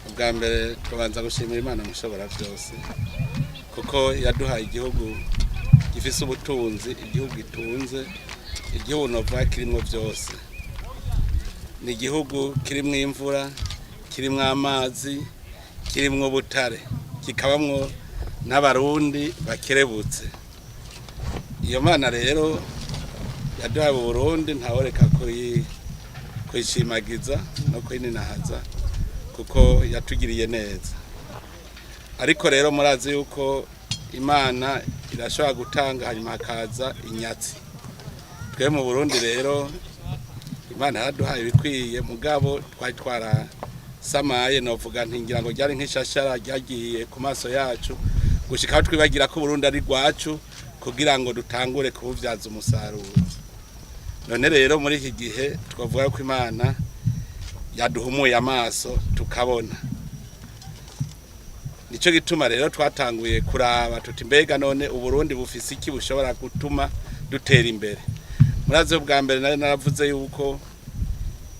ubwa mbere tubanza gushimira Imana mushobora byose kuko yaduhaye igihugu gifise ubutunzi, igihugu gitunze, igihugu nova kirimo byose. Ni igihugu kirimwo imvura, kirimwo amazi, kirimwo butare, kikabamwo n'abarundi bakerebutse. Iyo Mana rero yaduhaye Burundi ntaworeka kuyishimagiza no kuyininahaza kuko yatugiriye neza. Ariko rero murazi yuko Imana irashobora gutanga hanyuma hakaza inyatsi. Twe mu Burundi rero Imana yaraduhaye ibikwiye mugabo twari twarasamaye novuga ntingira ngo ryari nk'ishashara ryagiye ku maso yacu gushika aho twibagira ko Burundi ari rwacu kugira ngo dutangure kubuvyaza umusaruro. None rero muri iki gihe twavuga ko Imana yaduhumuye amaso tukabona. Nico gituma rero twatanguye kuraba tuti mbega none Uburundi bufise iki bushobora gutuma dutera imbere. Muraze ubwa mbere nari naravuze yuko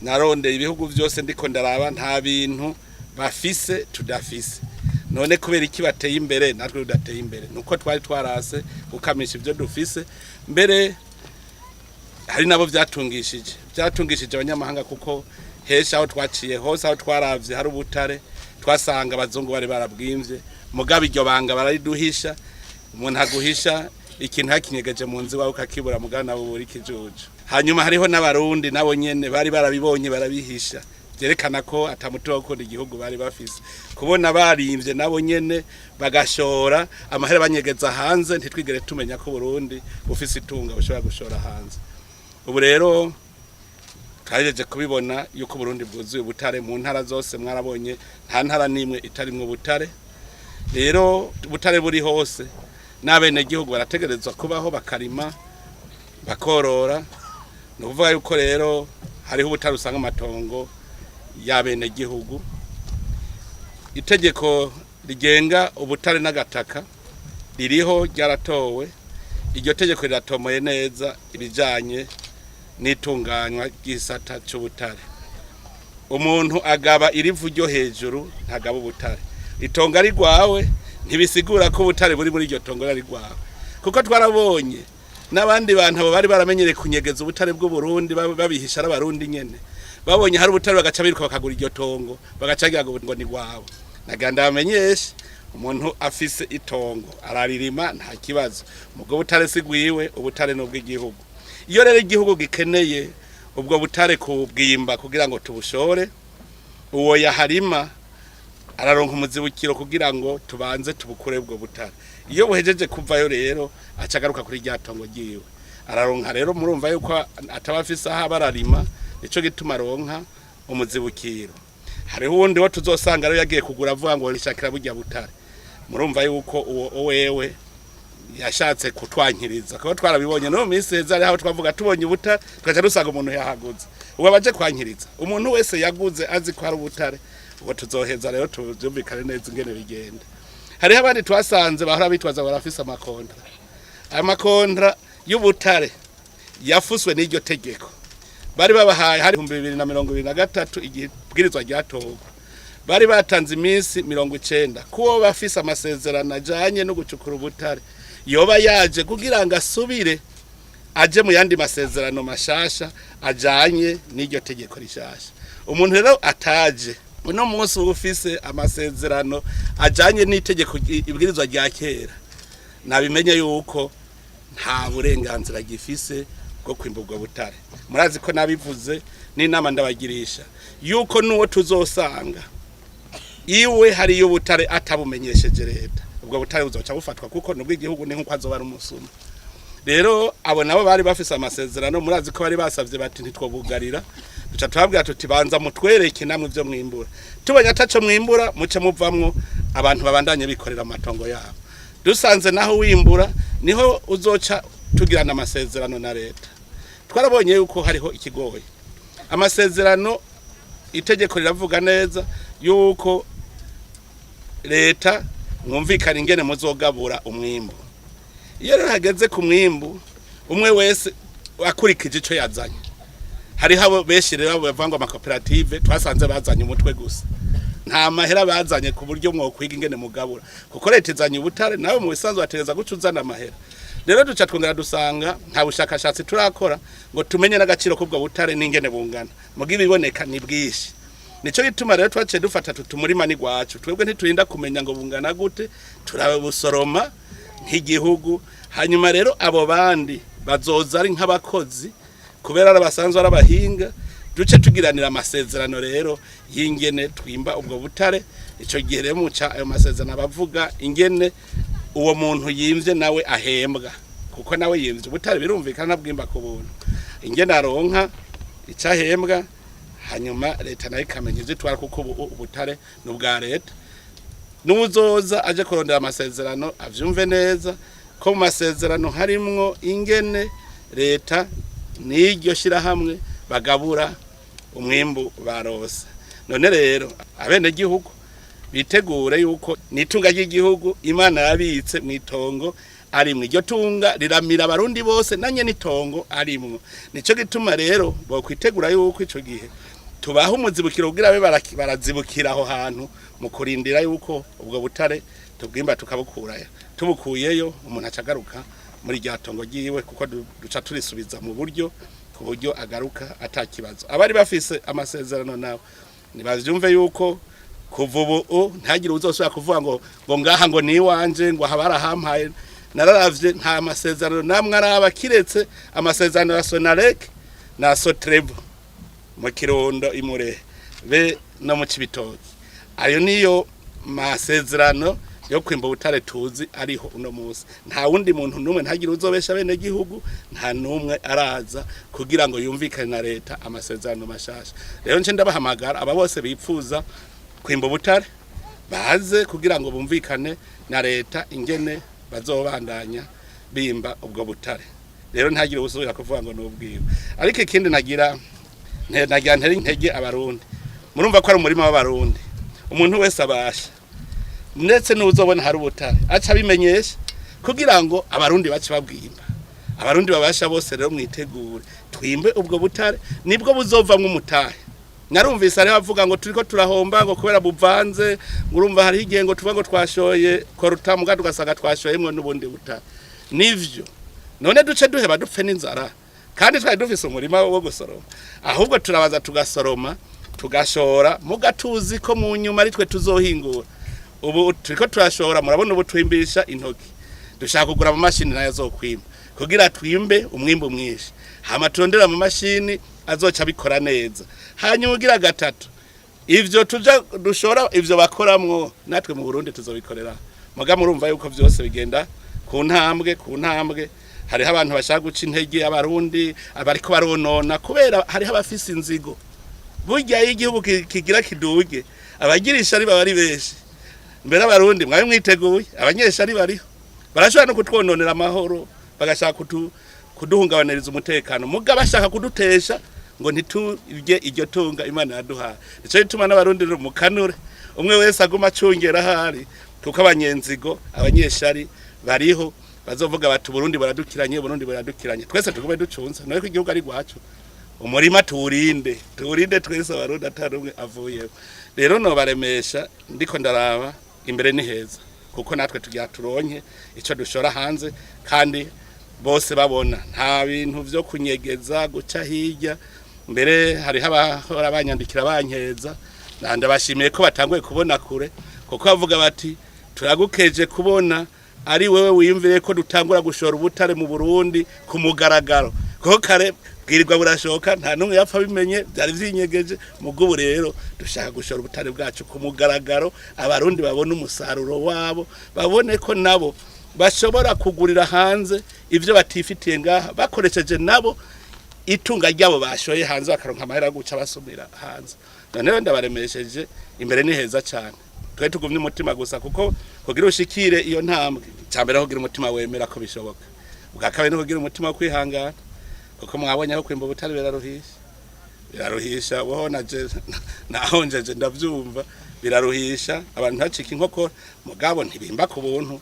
narondeye ibihugu byose ndiko ndaraba nta bintu bafise tudafise. None kubera iki bateye imbere natwe tudateye imbere nuko twari twarase gukamisha ibyo dufise mbere hari nabo byatungishije abanyamahanga kuko hesha aho twaciye hose aho twaravye hari ubutare twasanga abazungu bari barabwimvye mugabe iryo banga barariduhisha umuntu aguhisha ikintu hakinyegeje mu nzi wawe ukakibura mugana nabo buri kijuju. Hanyuma hariho n'abarundi nabo nyene bari barabibonye barabihisha byerekana ko atamutura gukunda igihugu bari bafise kubona barimvye nabo nyene bagashora amahera banyegeza hanze ntitwigere tumenya ko Burundi bufise itunga bushobora gushora hanze. Ubu rero twajeje kubibona yuko Burundi bwuzuye ubutare mu ntara zose mwarabonye nta ntara nimwe itarimwe ubutare. Rero ubutare buri hose n'abene gihugu barategerezwa kubaho bakarima bakorora. No kuvuga yuko rero hariho ubutare usanga amatongo y'abene gihugu. Itegeko rigenga ubutare n'agataka ririho ryaratowe. Iryo tegeko riratomoye neza ibijanye n'itunganywa ry'isata cy'ubutare. Umuntu agaba irivu ryo hejuru ntagaba ubutare. Itonga ari rwawe ntibisigura ko ubutare buri muri iryo tongo ari rwawe kuko twarabonye n'abandi bantu abo bari baramenyereye kunyegeza ubutare bw'u Burundi babihisha abarundi nyene babonye hari ubutare bagaca biruka bakagura iryo tongo bagacagira ngo ni rwawe. Naganda bamenyeshe umuntu afise itongo araririma nta kibazo mubwo butare sigwiwe ubutare no bw'igihugu. Iyo rero igihugu gikeneye ubwo butare kubwimba kugira ngo tubushore uwo yaharima araronka umuzibukiro kugira ngo tubanze tubukure ubwo butare. Iyo buhejeje kuvayo rero acagaruka kuri ryatongo giwe araronka rero murumva yuko atabafise aha bararima nico gituma ronka umuzibukiro. Hariho uwundi wo tuzosanga rero yagiye kugura avuga ngo nishakira burya butare murumva yuko uwo wewe yashatse kutwankiriza kuko twarabibonye no minsi heza aho twavuga tubonye ubutare tukaca dusanga umuntu yahaguze uwo baje kwankiriza umuntu wese yaguze azi ko ari ubutare uwo tuzoheza rero tuvyumvikane neza ingene bigenda. Hariho abandi twasanze bahora bitwaza barafise amakontra. Amakontra y'ubutare yafuswe n'iryo tegeko bari babahaye hari 2023 igibwirizwa ryatowe bari batanze iminsi 90 kuwo bafise amasezerano ajanye no gucukura ubutare yoba yaje kugira ngo asubire aje mu yandi masezerano mashasha ajanye n'iryo tegeko rishasha. Umuntu rero ataje uno munsi ufise amasezerano ajanye n'itegeko ibwirizwa rya kera nabimenye yuko nta burenganzira gifise bwo kwimburwa butare. Murazi ko nabivuze n'inama ndabagirisha yuko nuwo tuzosanga iwe hari yo butare atabumenyesheje leta ubwo butare buzoca bufatwa kuko nubwo igihugu ni nkuko azoba ari umusuma. Rero abo nabo bari bafise amasezerano murazi ko bari basavye bati ntitwobugarira duca twabwira tuti banza mutwereke namwe ivyo mwimbura tubonye ataco mwimbura muce muvamwo abantu babandanye bikorera amatongo yabo. Dusanze naho wimbura niho uzoca tugirana amasezerano na leta. Twarabonye yuko hariho ikigoye amasezerano itegeko riravuga neza yuko leta mwumvikana ingene muzogabura umwimbo. Iyo rero hageze ku mwimbu umwe wese akurikije ico yazanye hari habo benshi rero bavangwa amakoperative twasanze bazanye umutwe gusa nta mahera bazanye ku buryo mwo kwiga ingene mugabura kuko leta izanye ubutare nawe mu bisanzwe bategeza gucuzana amahera rero duca twongera dusanga nta bushakashatsi turakora ngo tumenye n'agaciro k'ubwo butare n'ingene bungana mugi biboneka ni bwishi nico gituma rero twaciye dufata tutumurima ni gwacu twebwe ntiturinda kumenya ngo bungana gute turabe busoroma nk'igihugu hanyuma rero abo bandi bazoza ari nk'abakozi kubera abasanzwe arabahinga duce tugiranira amasezerano rero y'ingene twimba ubwo butare ico gihe rero muca ayo masezerano abavuga ingene uwo muntu yimvye nawe ahembwa kuko nawe yimvye ubutare birumvikana bwimba ku buntu ingene aronka icahembwa hanyuma leta nayo ikamenya izitwara kuko ubutare n'ubwa leta n'uzoza aje kurondera amasezerano avyumve neza ko mu masezerano harimwo ingene leta n'iryo shirahamwe bagabura umwimbu barose none rero abene gihugu bitegure yuko nitunga ry'igihugu Imana yabitse mwitongo arimwe iryo tunga riramira abarundi bose nanye nitongo arimwe nico gituma rero bo kwitegura yuko ico gihe tubaho umuzibukiro kugira abe barazibukira aho hantu mu kurindira yuko ubwo butare tubwimba tukabukurayo tubukuyeyo umuntu acagaruka muri rya tongo giwe kuko duca turisubiza mu buryo ku buryo agaruka atakibazo abari bafise amasezerano nawe nibavyumve yuko kuva ubu ntagire uzosubira kuvuga ngo ngaha ngo ni wanje ngo habara hampaye nararavye nta masezerano namwe araba kiretse amasezerano ya Sonarek na Sotrevo mu Kirundo imure be no mu Cibitoki ayo niyo masezerano yo kwimba ubutare tuzi ariho uno munsi nta wundi muntu numwe ntagire uzobesha bene gihugu nta numwe araza kugira ngo yumvikane na leta amasezerano mashasha rero nce ndabahamagara aba bose bipfuza kwimba ubutare baze kugira ngo bumvikane na leta ingene bazobandanya bimba ubwo butare rero ntagire usubira kuvuga ngo nubwiwe ariko ikindi nagira ntera intege abarundi murumva ko ari umurima w'abarundi umuntu wese abasha ndetse n'uzobona hari ubutare aca bimenyesha kugira ngo abarundi bace babwimba abarundi babasha bose rero mwitegure twimbe ubwo butare nibwo buzovamwe umutahe narumvise ari bavuga ngo turiko turahomba ngo kubera buvanze ngurumva hari igengo tuvuga ngo twashoye koruta muga tugasanga twashoyemwe n'ubundi butare nivyo none duce duheba dupfe n'inzara kandi twari dufise umurima wo gusoroma ahubwo turabaza tugasoroma tugashora mugatuzi ko mu nyuma ari twe tuzohingura ubu turiko turashora murabona ubu twimbisha intoki dushaka kugura ama mashini nayo azokwimba kugira twimbe umwimbo mwinshi hama turondera ama mashini azoca bikora neza hanyuma ugira gatatu ivyo tuja dushora ivyo bakoramwo natwe mu Burundi tuzobikorera muga murumva yuko vyose bigenda ku ntambwe hari abantu bashaka guca intege abarundi abariko baronona kubera hari abafise inzigo burya igihugu kigira kiduge abagirisha ari bari beshi mbere abarundi mwabe mwiteguye abanyesha ari bariho barashobora no kutwononera amahoro bagashaka kuduhungabaniriza umutekano muga bashaka kudutesha ngo ntitubye iryo tunga Imana yaduhaye ico bituma n'abarundi mukanure umwe wese aguma acungera hari kuko abanyenzigo abanyeshari bariho bazovuga bati Burundi baradukiranye twese tugume ducunza nawe ko igihugu ari gwacu umurima turinde twese abarundi atarumwe avuyeho rero no baremesha ndiko ndaraba imbere ni heza kuko natwe tugira turonke ico dushora hanze kandi bose babona nta bintu vyo kunyegeza guca hirya mbere hari abahora banyandikira bankeza ndabashimiye ko batanguye kubona kure kuko bavuga bati turagukeje kubona ari wewe wiyumvire ko dutangura gushora ubutare mu Burundi ku mugaragaro kuko kare bwirirwa burashoka nta numwe yapfa bimenye byari vyinyegeje mugubu rero dushaka gushora ubutare bwacu ku mugaragaro abarundi babona umusaruro wabo babone ko nabo bashobora kugurira hanze ivyo batifitiye ngaha bakoresheje nabo itunga ryabo bashoye hanze bakaronka amahera guca basumira hanze none ndabaremesheje imbere ni heza cyane twe tugumye umutima gusa kuko kugira ushikire iyo ntambwe cyambere kugira umutima wemera ko bishoboka ubwakabe no kugira umutima wo kwihangana kuko mwabonye ko kwimba ubutare biraruhisha bohona je nahonjeje ndavyumva biraruhisha abantu bacika inkoko mugabo ntibimba ku buntu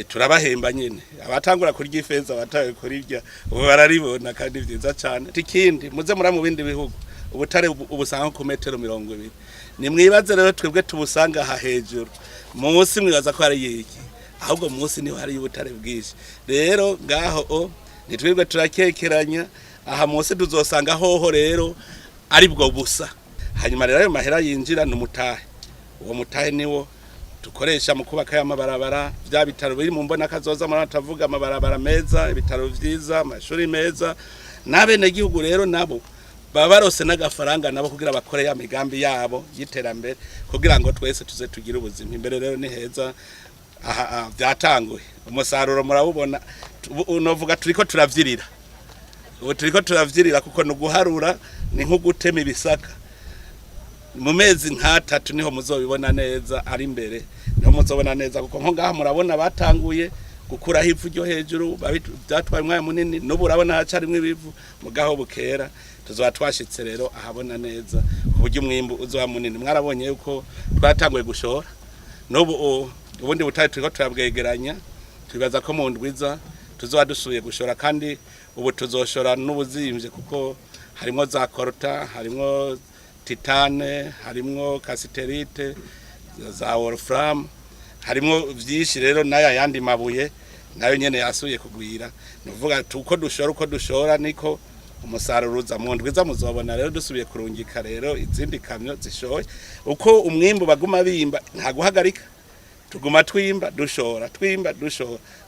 turabahemba nyene abatangura kurya ifeza abatawe kurirya ubu bararibona kandi vyiza cyane tikindi muze muri mu bindi bihugu ubutare ubusanga ku metero 20 ni mwibaze rero twebwe tubusanga ha hejuru munsi mwibaza ko ari yiki ahubwo munsi niho hari ubutare bwishi rero ngaho nitwebwe turakekeranya aha munsi tuzosanga hoho rero ari bwo busa hanyuma rero ayo mahera yinjira n'umutahe uwo mutahe niwo tukoresha mu kubaka y'amabarabara bya bitaro biri mu mbona kazoza muri atavuga amabarabara meza ibitaro vyiza amashuri meza nabene gihugu rero nabo baba barose n'agafaranga nabo kugira bakore ya migambi yabo yiterambere kugira ngo twese tuze tugira ubuzima imbere rero ni heza aha byatanguye umusaruro murabubona unovuga turiko turavyirira ubu turiko turavyirira kuko no guharura ni nko gutema ibisaka mu mezi nk'atatu niho muzobibona neza ari imbere niho muzobona neza kuko nko ngaha murabona batanguye gukuraho ivu ryo hejuru byatwaye umwanya munini n'ubu urabona hacarimwe ibivu mugaho bukera tuzoba twashitse rero ahabona neza ku buryo umwimbu uzoba munini mwarabonye yuko twatanguye gushora n'ubu ubundi butari turiko turabwegeranya twibaza ko mu ndwiza tuzoba dusuye gushora kandi ubu tuzoshora n'ubuzimvye kuko harimo za korota harimo titane harimo kasiterite za wolfram harimo vyinshi rero nayo yandi mabuye nayo nyene yasuye kugwira nuvuga uko dushora niko umusaruro uza mu ndwiza muzobona rero dusubiye kurungika rero izindi kamyo zishoye uko umwimbu baguma bimba nta guhagarika tuguma twimba dushora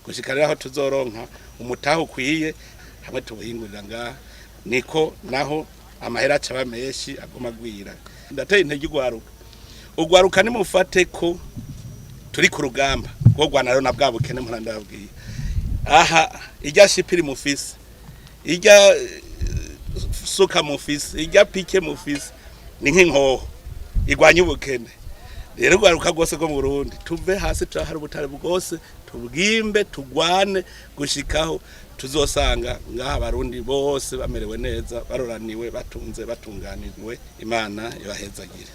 gushika rero aho tuzoronka umutaho ukwiye hamwe tubuhingurira ngaha niko naho amahera caba menshi aguma gwira ndateye intege ugwaruka ni mufate ko turi ku rugamba rwo Rwanda rero na bwabukene murandabwiye aha ijya shipiri mufisi ijya suka mufisi ijya pike mufisi ni nk'inkoho igwanya ubukene rero ugwaruka rwose rwo mu Burundi tuve hasi turahari ubutare bwose tubwimbe tugwane gushikaho tuzosanga ngaha abarundi bose bamerewe neza baroraniwe batunze batunganirwe Imana yabahezagire.